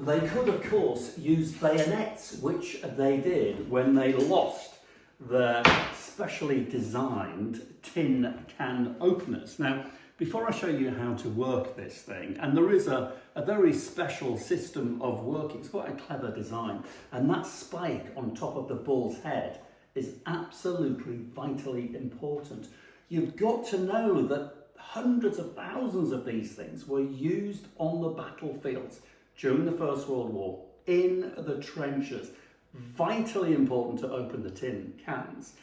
They could, of course, use bayonets, which they did when they lost their specially designed tin can openers. Now, before I show you how to work this thing, and there is a very special system of working, it's quite a clever design, and that spike on top of the bull's head is absolutely vitally important. You've got to know that hundreds of thousands of these things were used on the battlefields during the First World War, in the trenches. Vitally important to open the tin cans.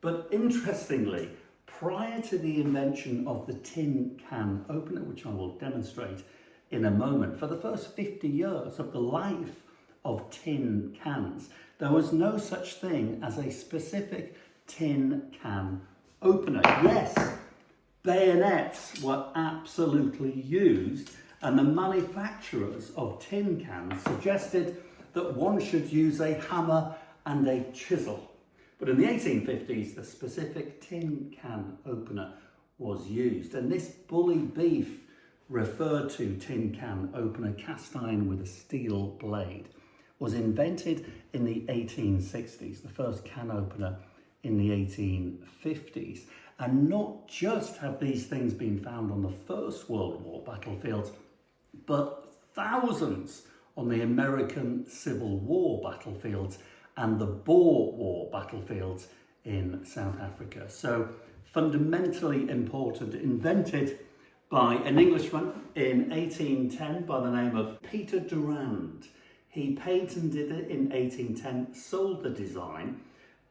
But interestingly, prior to the invention of the tin can opener, which I will demonstrate in a moment, for the first 50 years of the life of tin cans, there was no such thing as a specific tin can opener. Yes, bayonets were absolutely used, and the manufacturers of tin cans suggested that one should use a hammer and a chisel. But in the 1850s, the specific tin can opener was used, and this bully beef referred to tin can opener, cast iron with a steel blade, was invented in the 1860s, the first can opener in the 1850s. And not just have these things been found on the First World War battlefields, but thousands on the American Civil War battlefields and the Boer War battlefields in South Africa. So fundamentally important, invented by an Englishman in 1810 by the name of Peter Durand. He patented it in 1810, sold the design.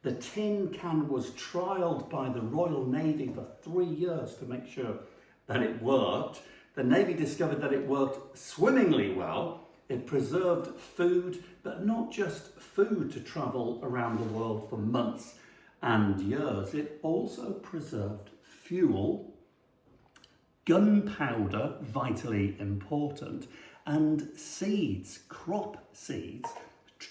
The tin can was trialled by the Royal Navy for 3 years to make sure that it worked. The Navy discovered that it worked swimmingly well. It preserved food, but not just food to travel around the world for months and years. It also preserved fuel, gunpowder, vitally important, and seeds, crop seeds,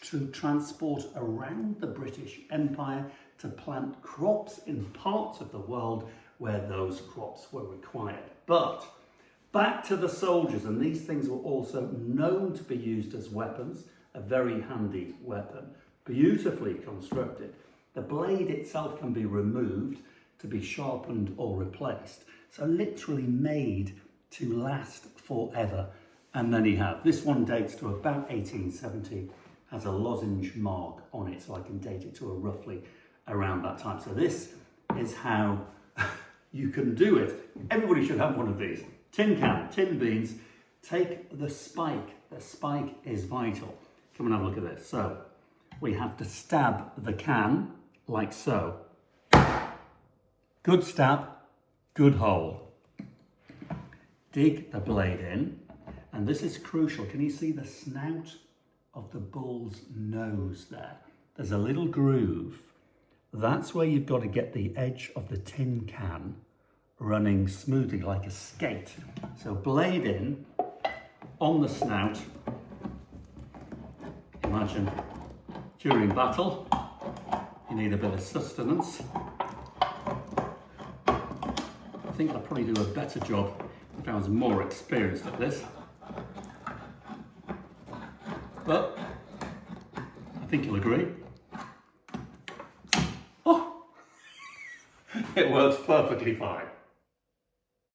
to transport around the British Empire to plant crops in parts of the world where those crops were required. But back to the soldiers, and these things were also known to be used as weapons, a very handy weapon, beautifully constructed. The blade itself can be removed to be sharpened or replaced, so literally made to last forever. And then you have, this one dates to about 1870, has a lozenge mark on it, so I can date it to a roughly around that time. So this is how you can do it. Everybody should have one of these. Tin can, tin beans, take the spike. The spike is vital. Come and have a look at this. So we have to stab the can like so. Good stab, good hole. Dig the blade in, and this is crucial. Can you see the snout of the bull's nose there? There's a little groove. That's where you've got to get the edge of the tin can running smoothly like a skate. So blade in on the snout. Imagine during battle, you need a bit of sustenance. I think I'd probably do a better job if I was more experienced at this. But I think you'll agree. Oh, it works perfectly fine.